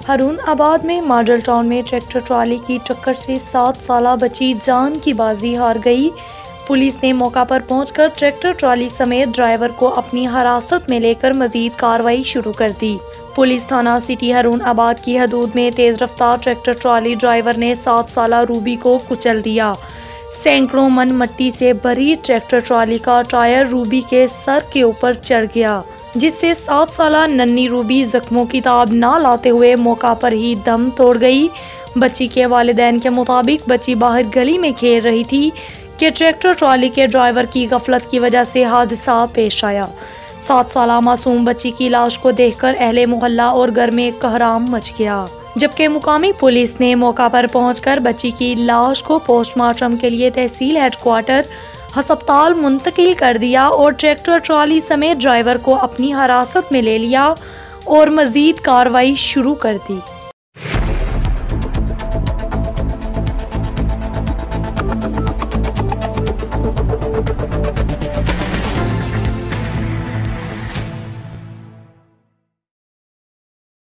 हारून आबाद में model town में ट्रैक्टर ट्रॉली की टक्कर से 7 साला बच्ची जान की बाजी हार गई। पुलिस ने मौका पर पहुंचकर ट्रैक्टर ट्रॉली समेत ड्राइवर को अपनी हिरासत में लेकर मजीद कार्रवाई शुरू कर दी। पुलिस थाना सिटी हारून आबाद की हदूद में तेज रफ्तार ट्रैक्टर ट्रॉली ड्राइवर ने 7 साला रूबी को कुचल दिया। सैकड़ों मन मट्टी से भरी ट्रैक्टर ट्रॉली का टायर रूबी के सर के ऊपर चढ़ गया, जिससे 7 साला नन्ही रूबी जख्मों की ताब ना लाते हुए मौका पर ही दम तोड़ गई। बच्ची के वालिदैन के मुताबिक बच्ची बाहर गली में खेल रही थी कि ट्रैक्टर ट्रॉली के ड्राइवर की गफलत की वजह से हादसा पेश आया। 7 साला मासूम बच्ची की लाश को देखकर अहले मोहल्ला और घर में कहराम मच गया, जबकि मुकामी पुलिस ने मौका पर पहुंचकर बच्ची की लाश को पोस्टमार्टम के लिए तहसील हेडक्वार्टर अस्पताल मुंतकिल कर दिया और ट्रैक्टर ट्रॉली समेत ड्राइवर को अपनी हिरासत में ले लिया और मजीद कार्रवाई शुरू कर दी।